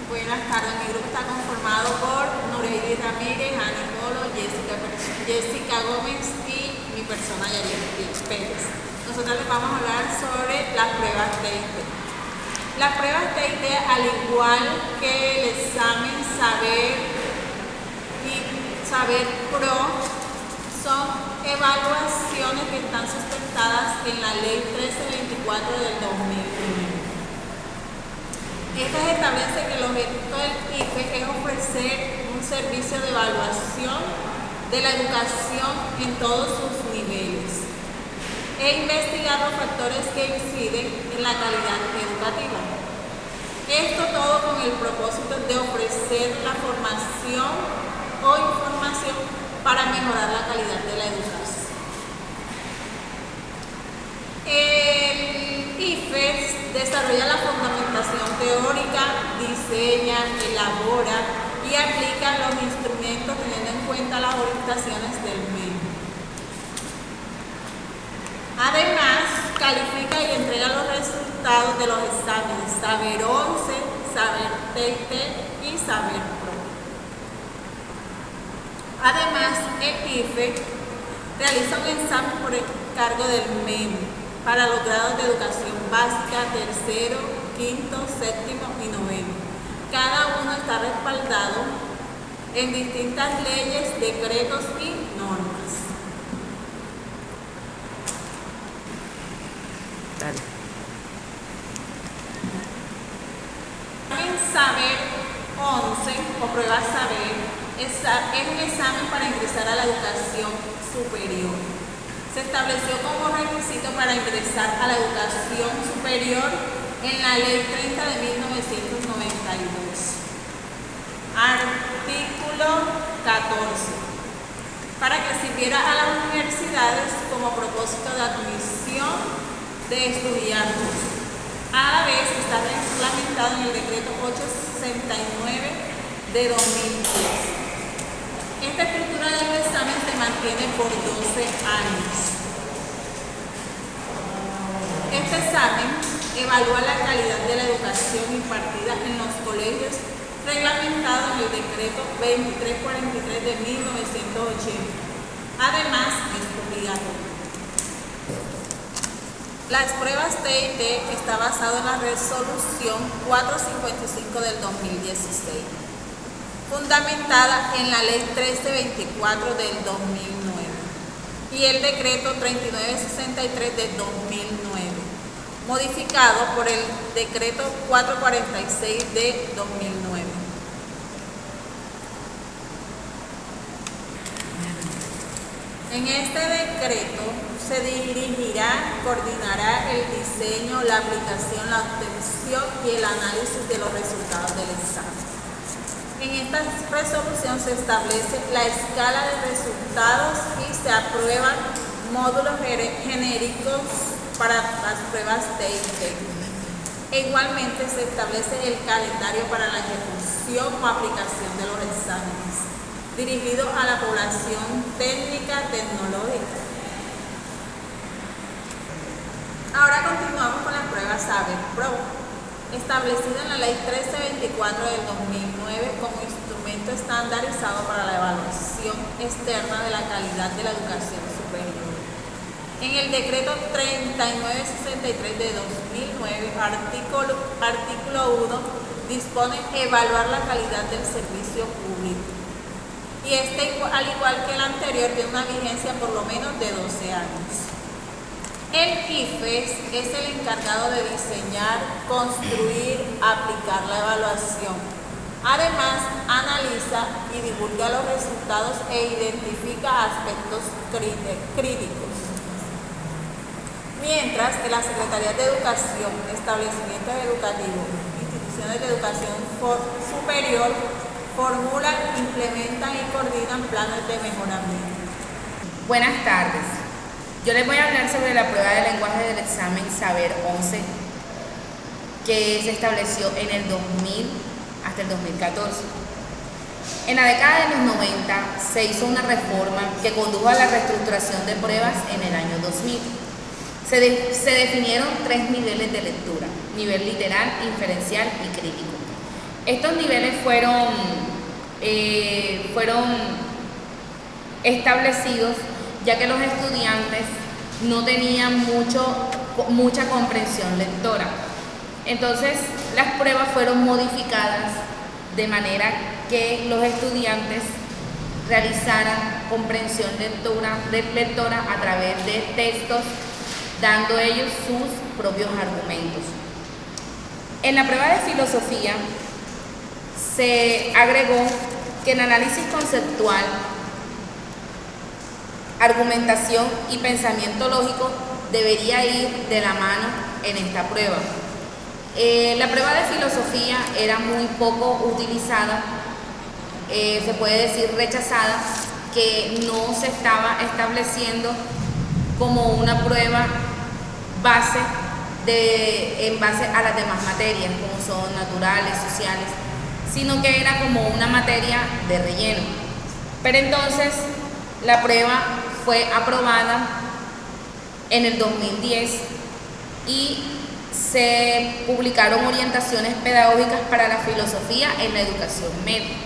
Buenas tardes, mi grupo está conformado por Nureidi Ramírez, Ani Polo, Jessica Gómez y mi persona Yariel Pérez. Nosotros les vamos a hablar sobre las pruebas TIT. Las pruebas TIT, al igual que el examen Saber y Saber Pro, son evaluaciones que están sustentadas en la Ley 1324 del 2001. Esta establece que el objeto del IFE es ofrecer un servicio de evaluación de la educación en todos sus niveles e investigar los factores que inciden en la calidad educativa. Esto todo con el propósito de ofrecer la formación o información para mejorar la calidad de la educación. El IFE desarrolla la fundamentación teórica, diseña, elabora y aplica los instrumentos teniendo en cuenta las orientaciones del medio. Además, califica y entrega los resultados de los exámenes Saber 11, Saber TIT y Saber Pro. Además, el IFE realiza un examen por encargo del MEM para los grados de educación básica, tercero, quinto, séptimo y noveno. Cada uno está respaldado en distintas leyes, decretos y normas. Dale. En Saber 11 o prueba Saber es un examen para ingresar a la educación superior. Se estableció como requisito para ingresar a la educación superior en la Ley 30 de 1992, artículo 14, para que sirviera a las universidades como propósito de admisión de estudiantes. A la vez está reglamentado en el decreto 869 de 2010. Esta estructura del examen se mantiene por 12 años. Este examen evalúa la calidad de la educación impartida en los colegios reglamentado en el decreto 2343 de 1980. Además, es obligatorio. Las pruebas TIT está basado en la resolución 455 del 2016. Fundamentada en la Ley 1324 del 2009 y el Decreto 3963 del 2009, modificado por el Decreto 446 de 2009. En este decreto se dirigirá, coordinará el diseño, la aplicación, la obtención y el análisis de los resultados del examen. En esta resolución se establece la escala de resultados y se aprueban módulos genéricos para las pruebas TIT. E igualmente se establece el calendario para la ejecución o aplicación de los exámenes, dirigido a la población técnica tecnológica. Ahora continuamos con las pruebas Saber Pro, establecida en la Ley 1324 del 2009 como instrumento estandarizado para la evaluación externa de la calidad de la educación superior. En el Decreto 3963 de 2009, artículo 1, dispone evaluar la calidad del servicio público. Y este, al igual que el anterior, tiene una vigencia por lo menos de 12 años. El IFES es el encargado de diseñar, construir, aplicar la evaluación. Además, analiza y divulga los resultados e identifica aspectos críticos. Mientras que las Secretarías de Educación, establecimientos educativos, instituciones de educación superior formulan, implementan y coordinan planes de mejoramiento. Buenas tardes. Yo les voy a hablar sobre la prueba de lenguaje del examen Saber 11 que se estableció en el 2000 hasta el 2014. En la década de los 90 se hizo una reforma que condujo a la reestructuración de pruebas en el año 2000. Se definieron 3 niveles de lectura: nivel literal, inferencial y crítico. Estos niveles fueron establecidos ya que los estudiantes no tenían mucha comprensión lectora. Entonces, las pruebas fueron modificadas de manera que los estudiantes realizaran comprensión lectora a través de textos, dando ellos sus propios argumentos. En la prueba de filosofía se agregó que el análisis conceptual, argumentación y pensamiento lógico debería ir de la mano en esta prueba. La prueba de filosofía era muy poco utilizada, se puede decir rechazada, que no se estaba estableciendo como una prueba en base a las demás materias, como son naturales, sociales, sino que era como una materia de relleno. Pero entonces la prueba fue aprobada en el 2010 y se publicaron orientaciones pedagógicas para la filosofía en la educación media.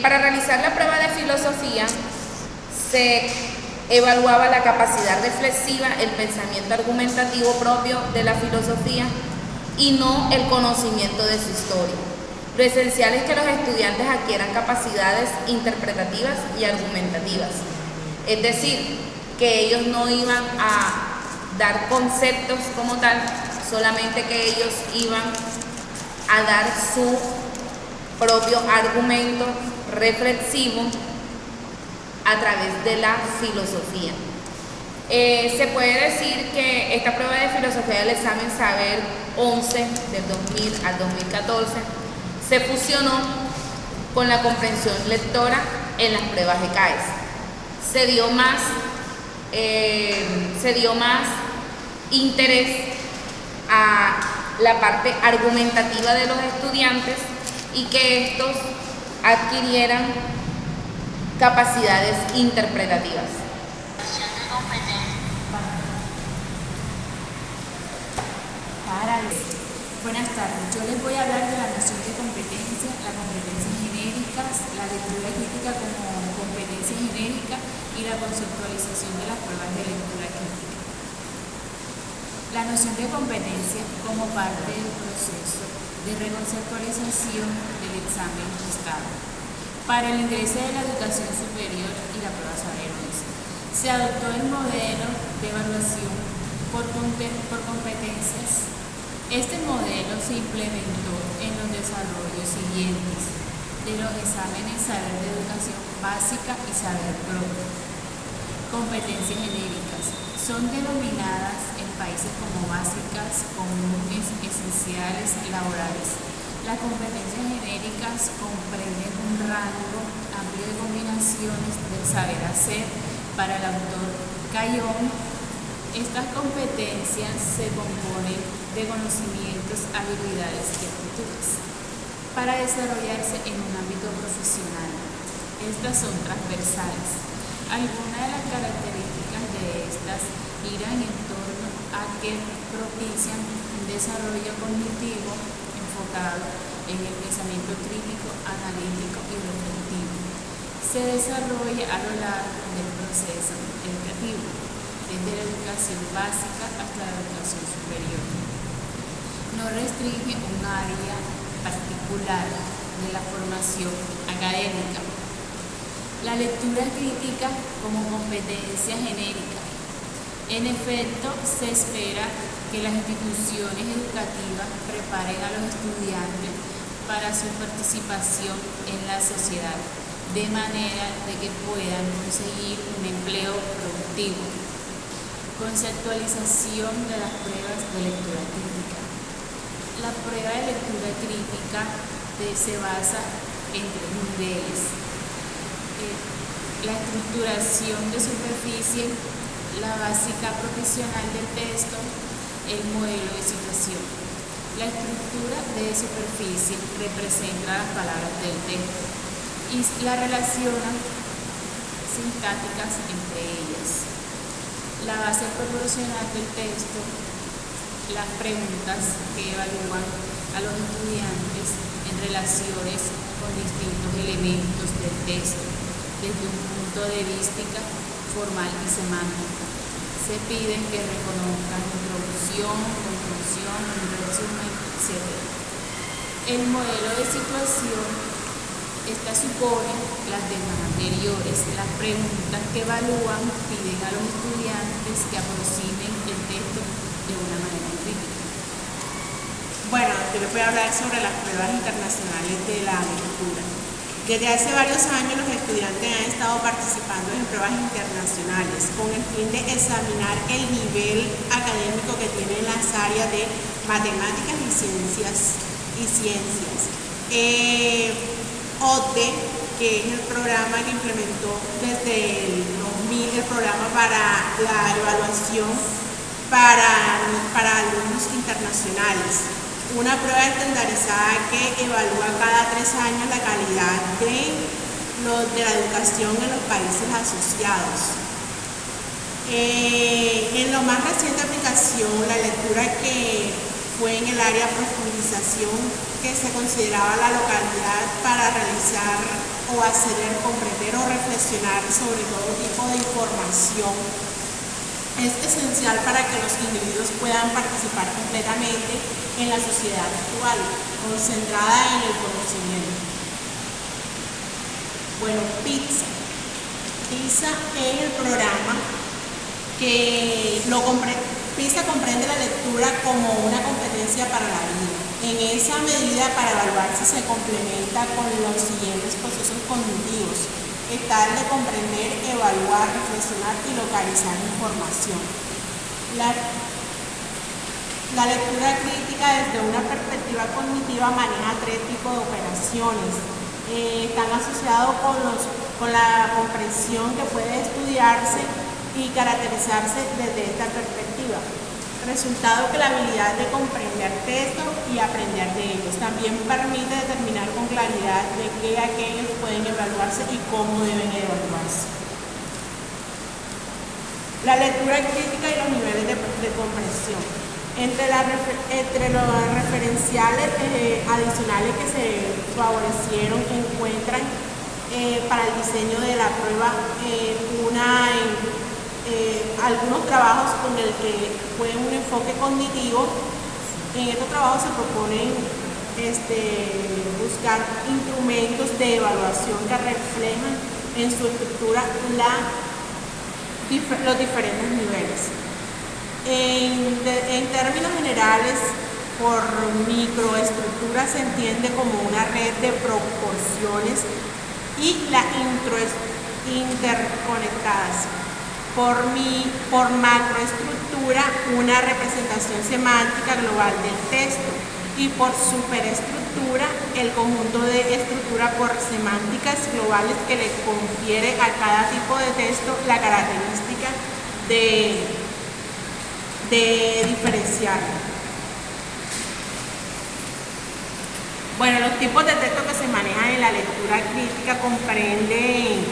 Para realizar la prueba de filosofía se evaluaba la capacidad reflexiva, el pensamiento argumentativo propio de la filosofía y no el conocimiento de su historia. Lo esencial es que los estudiantes adquieran capacidades interpretativas y argumentativas, es decir, que ellos no iban a dar conceptos como tal, solamente que ellos iban a dar su propio argumento reflexivo a través de la filosofía. Se puede decir que esta prueba de filosofía del examen Saber 11 del 2000 al 2014 se fusionó con la comprensión lectora en las pruebas de CAES. Se dio más interés a la parte argumentativa de los estudiantes y que estos adquirieran capacidades interpretativas. Buenas tardes, yo les voy a hablar de la noción de competencia, las competencias genéricas, la lectura crítica como competencia genérica y la conceptualización de las pruebas de lectura crítica. La noción de competencia como parte del proceso de reconceptualización del examen de Estado para el ingreso de la educación superior y la prueba Saber 11. Se adoptó el modelo de evaluación por competencias. Este modelo se implementó en los desarrollos siguientes de los exámenes Saber de Educación Básica y Saber Propio. Competencias genéricas son denominadas en países como básicas, comunes, esenciales, laborales. Las competencias genéricas comprenden un rango amplio de combinaciones del saber hacer para el autor Cayón. Estas competencias se componen de conocimientos, habilidades y actitudes para desarrollarse en un ámbito profesional. Estas son transversales. Algunas de las características de estas irán en torno a que propician un desarrollo cognitivo enfocado en el pensamiento crítico, analítico y reflectivo. Se desarrolla a lo largo del proceso educativo, desde la educación básica hasta la educación superior. No restringe un área particular de la formación académica. La lectura crítica como competencia genérica. En efecto, se espera que las instituciones educativas preparen a los estudiantes para su participación en la sociedad, de manera de que puedan conseguir un empleo productivo. Conceptualización de las pruebas de lectura crítica. La prueba de lectura crítica se basa en 3 niveles. La estructuración de superficie, la básica profesional del texto, el modelo de situación. La estructura de superficie representa las palabras del texto y la relaciona sintácticas entre ellas. La base proporcional del texto, las preguntas que evalúan a los estudiantes relaciones con distintos elementos del texto desde un punto de vista formal y semántico. Se piden que reconozcan introducción, conclusión, un resumen, etc. El modelo de situación supone las demás anteriores. Las preguntas que evalúan piden a los estudiantes que aproximen el texto de una manera crítica. Bueno, yo les voy a hablar sobre las pruebas internacionales de la lectura. Desde hace varios años los estudiantes han estado participando en pruebas internacionales con el fin de examinar el nivel académico que tienen las áreas de matemáticas y ciencias. OCDE, que es el programa que implementó desde el 2000, el programa para la evaluación para alumnos internacionales. Una prueba estandarizada que evalúa cada 3 años la calidad de la educación en los países asociados. En la más reciente aplicación, la lectura que fue en el área de profundización, que se consideraba la localidad para realizar o hacer comprender o reflexionar sobre todo tipo de información, es esencial para que los individuos puedan participar completamente en la sociedad actual, concentrada en el conocimiento. Bueno, PISA es el programa que PISA comprende la lectura como una competencia para la vida. En esa medida, para evaluarse, se complementa con los siguientes procesos cognitivos: está el de comprender, evaluar, reflexionar y localizar información. La lectura crítica desde una perspectiva cognitiva maneja 3 tipos de operaciones. Están asociados con la comprensión, que puede estudiarse y caracterizarse desde esta perspectiva. Resultado que la habilidad de comprender textos y aprender de ellos también permite determinar con claridad de qué aquellos pueden evaluarse y cómo deben evaluarse. La lectura crítica y los niveles de comprensión. Entre los referenciales adicionales que se favorecieron encuentran para el diseño de la prueba algunos trabajos con el que fue un enfoque cognitivo. En estos trabajos se proponen buscar instrumentos de evaluación que reflejan en su estructura los diferentes niveles. En términos generales, por microestructura se entiende como una red de proporciones y las interconectadas. Por macroestructura, una representación semántica global del texto, y por superestructura, el conjunto de estructura por semánticas globales que le confiere a cada tipo de texto la característica de diferenciarlo. Bueno, los tipos de texto que se manejan en la lectura crítica comprenden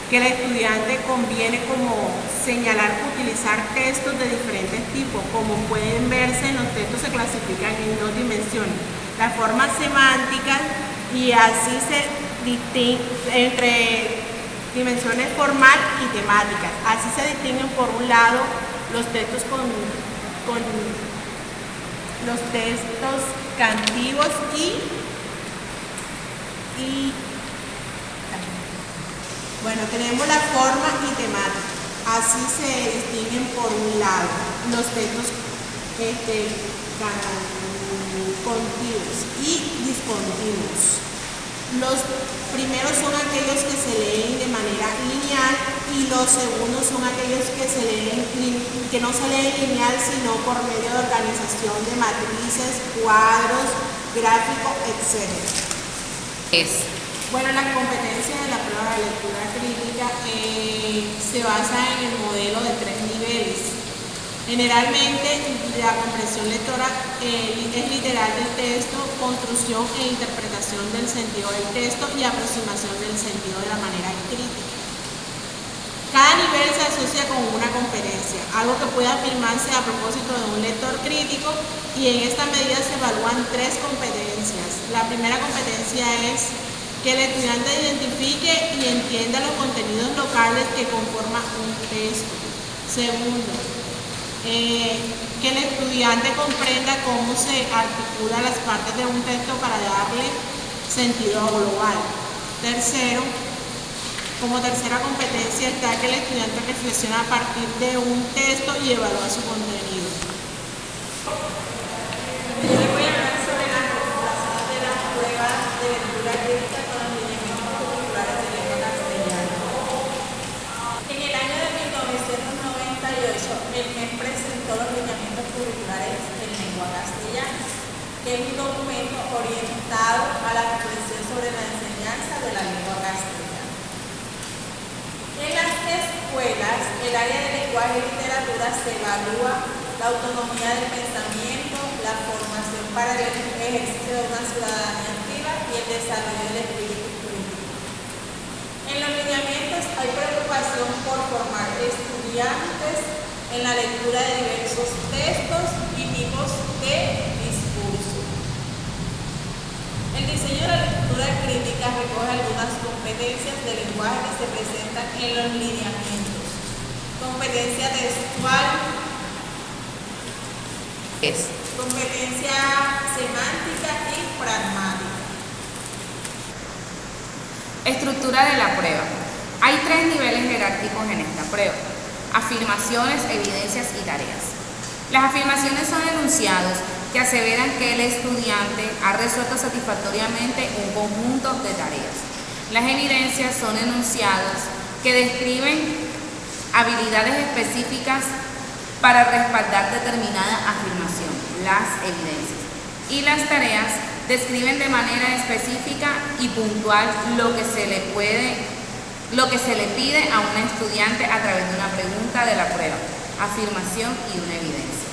que el estudiante conviene como señalar utilizar textos de diferentes tipos. Como pueden verse, en los textos se clasifican en 2 dimensiones: la forma semántica, y así se distinguen entre dimensiones formal y temática. Así se distinguen, por un lado, los textos con los textos cantivos bueno, tenemos la forma y temática. Así se distinguen, por un lado, los textos continuos y discontinuos. Los primeros son aquellos que se leen de manera lineal, y los segundos son aquellos que no se leen lineal, sino por medio de organización de matrices, cuadros, gráficos, etc. Bueno, la competencia de la prueba de lectura crítica se basa en el modelo de 3 niveles. Generalmente, la comprensión lectora es literal del texto, construcción e interpretación del sentido del texto y aproximación del sentido de la manera crítica. Cada nivel se asocia con una competencia, algo que puede afirmarse a propósito de un lector crítico, y en esta medida se evalúan 3 competencias. La primera competencia es que el estudiante identifique y entienda los contenidos locales que conforman un texto. Segundo, que el estudiante comprenda cómo se articulan las partes de un texto para darle sentido global. Tercero, como tercera competencia está que el estudiante reflexiona a partir de un texto y evalúa su contenido. Yo les voy a hablar sobre la formulación de las pruebas de lectura crítica con los lineamientos curriculares de lengua castellana. En el año de 1998, el MES presentó los lineamientos curriculares en lengua castellana, que es un documento orientado a la reflexión sobre la enseñanza de la lengua castellana. En las escuelas, el área de lenguaje y literatura se evalúa la autonomía del pensamiento, la formación para el ejercicio de una ciudadanía activa y el desarrollo del espíritu crítico. En los lineamientos hay preocupación por formar estudiantes en la lectura de diversos textos y tipos de discurso. El diseño de la lectura crítica recoge algunas competencias de lenguaje que se presentan en los lineamientos. Competencia textual, competencia semántica y pragmática. Estructura de la prueba. Hay 3 niveles jerárquicos en esta prueba: afirmaciones, evidencias y tareas. Las afirmaciones son enunciados que aseveran que el estudiante ha resuelto satisfactoriamente un conjunto de tareas. Las evidencias son enunciados que describen habilidades específicas para respaldar determinada afirmación, las evidencias. Y las tareas describen de manera específica y puntual lo que se le pide a un estudiante a través de una pregunta de la prueba, afirmación y una evidencia.